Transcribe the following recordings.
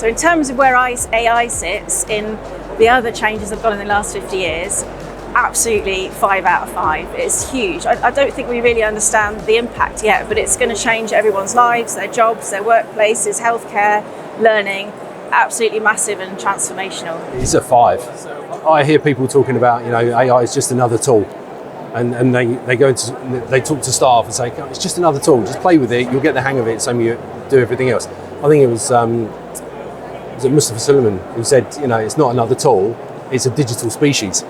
So in terms of where AI sits in the other changes that have gone in the last 50 years, absolutely 5 out of 5. It's huge. I don't think we really understand the impact yet, but it's going to change everyone's lives, their jobs, their workplaces, healthcare, learning. Absolutely massive and transformational. It's a 5. I hear people talking about, AI is just another tool. And they talk to staff and say, it's just another tool, just play with it, you'll get the hang of it, same you do everything else. I think it was Mustafa Suleiman who said, it's not another tool, it's a digital species.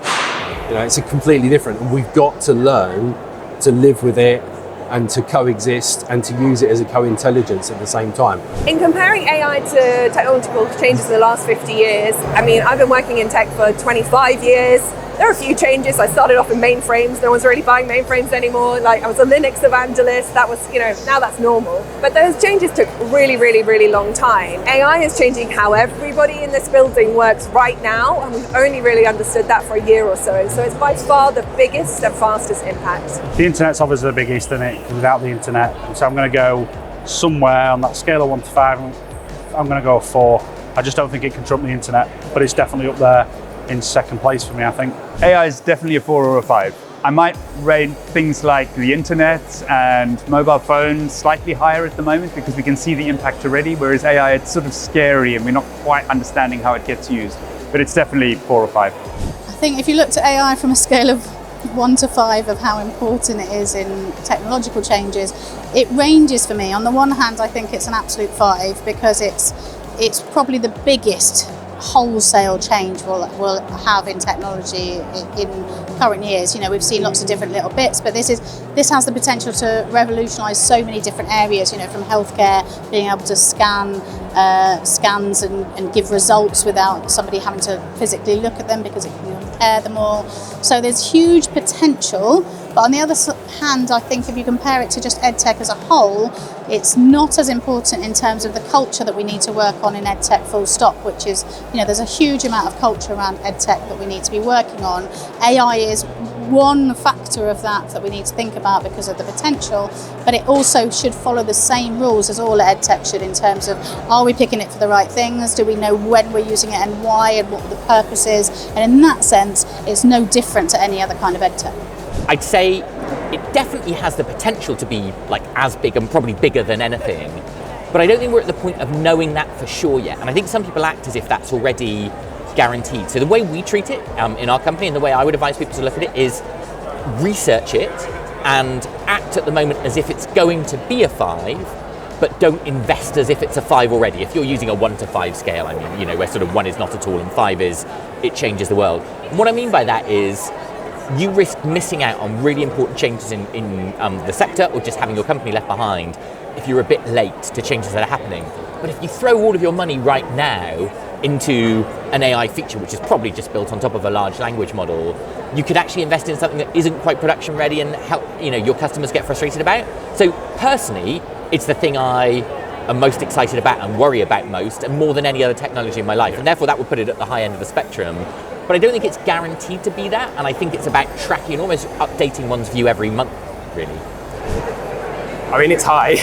It's a completely different, and we've got to learn to live with it and to coexist and to use it as a co-intelligence at the same time. In comparing AI to technological changes in the last 50 years, I've been working in tech for 25 years. There are a few changes. I started off in mainframes. No one's really buying mainframes anymore. I was a Linux evangelist. That was, now that's normal. But those changes took really, really, really long time. AI is changing how everybody in this building works right now, and we've only really understood that for a year or so. So it's by far the biggest and fastest impact. The internet's obviously the biggest, isn't it? Without the internet. So I'm going to go somewhere on that scale of 1 to 5. I'm going to go a 4. I just don't think it can trump the internet, but it's definitely up there in second place for me, I think. AI is definitely a 4 or a 5. I might rate things like the internet and mobile phones slightly higher at the moment because we can see the impact already, whereas AI, it's sort of scary and we're not quite understanding how it gets used. But it's definitely 4 or 5. I think if you looked at AI from a scale of 1 to 5 of how important it is in technological changes, it ranges for me. On the one hand, I think it's an absolute 5 because it's probably the biggest wholesale change we'll have in technology in current years. We've seen lots of different little bits, but this has the potential to revolutionise so many different areas. From healthcare, being able to scan scans and give results without somebody having to physically look at them because it can compare them all. So there's huge potential. But on the other hand, I think if you compare it to just EdTech as a whole, it's not as important in terms of the culture that we need to work on in EdTech full stop, which is, there's a huge amount of culture around EdTech that we need to be working on. AI is one factor of that we need to think about because of the potential, but it also should follow the same rules as all EdTech should in terms of, are we picking it for the right things? Do we know when we're using it and why and what the purpose is? And in that sense, it's no different to any other kind of EdTech. I'd say it definitely has the potential to be as big and probably bigger than anything, but I don't think we're at the point of knowing that for sure yet. And I think some people act as if that's already guaranteed. So the way we treat it in our company, and the way I would advise people to look at it, is research it and act at the moment as if it's going to be a 5, but don't invest as if it's a 5 already. If you're using a 1 to 5 scale, where sort of 1 is not at all and 5 is, it changes the world. And what I mean by that is, you risk missing out on really important changes in the sector, or just having your company left behind if you're a bit late to changes that are happening. But if you throw all of your money right now into an AI feature, which is probably just built on top of a large language model, you could actually invest in something that isn't quite production ready and help your customers get frustrated about. So personally, it's the thing I am most excited about and worry about most, and more than any other technology in my life. And therefore that would put it at the high end of the spectrum. But I don't think it's guaranteed to be that, and I think it's about tracking and almost updating one's view every month, really. It's high,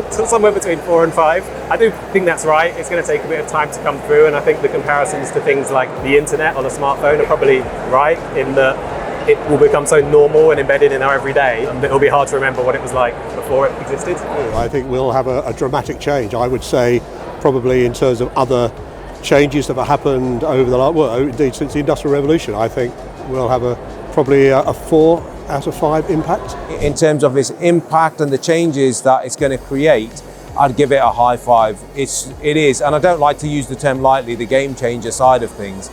somewhere between 4 and 5. I do think that's right. It's going to take a bit of time to come through, and I think the comparisons to things like the internet on a smartphone are probably right, in that it will become so normal and embedded in our everyday that it'll be hard to remember what it was like before it existed. I think we'll have a dramatic change. I would say probably in terms of other changes that have happened over the last, indeed since the Industrial Revolution. I think we'll have probably a 4 out of 5 impact. In terms of its impact and the changes that it's going to create, I'd give it a high 5. It is, and I don't like to use the term lightly, the game changer side of things,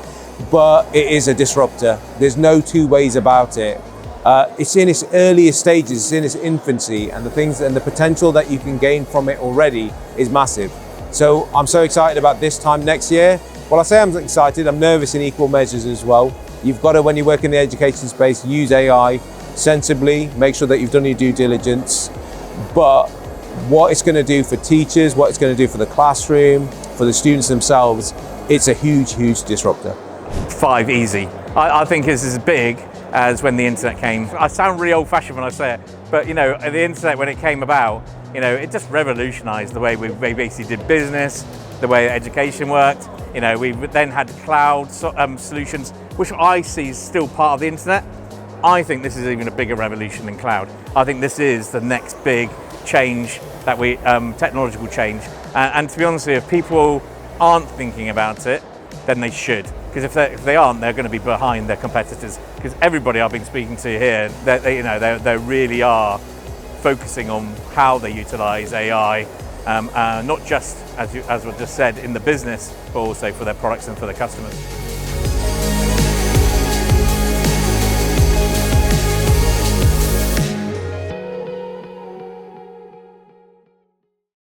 but it is a disruptor. There's no two ways about it. It's in its earliest stages, it's in its infancy, and the things and the potential that you can gain from it already is massive. So I'm so excited about this time next year. Well, I say I'm excited, I'm nervous in equal measures as well. You've got to, when you work in the education space, use AI sensibly, make sure that you've done your due diligence. But what it's going to do for teachers, what it's going to do for the classroom, for the students themselves, it's a huge, huge disruptor. 5 easy. I think it's as big as when the internet came. I sound really old-fashioned when I say it, but the internet, when it came about, it just revolutionized the way we basically did business, the way education worked. We then had cloud solutions, which I see is still part of the internet. I think this is even a bigger revolution than cloud. I think this is the next big change that technological change. And to be honest with you, if people aren't thinking about it, then they should. Because if they aren't, they're going to be behind their competitors. Because everybody I've been speaking to here, they really are focusing on how they utilize AI, not just, as was just said, in the business, but also for their products and for their customers.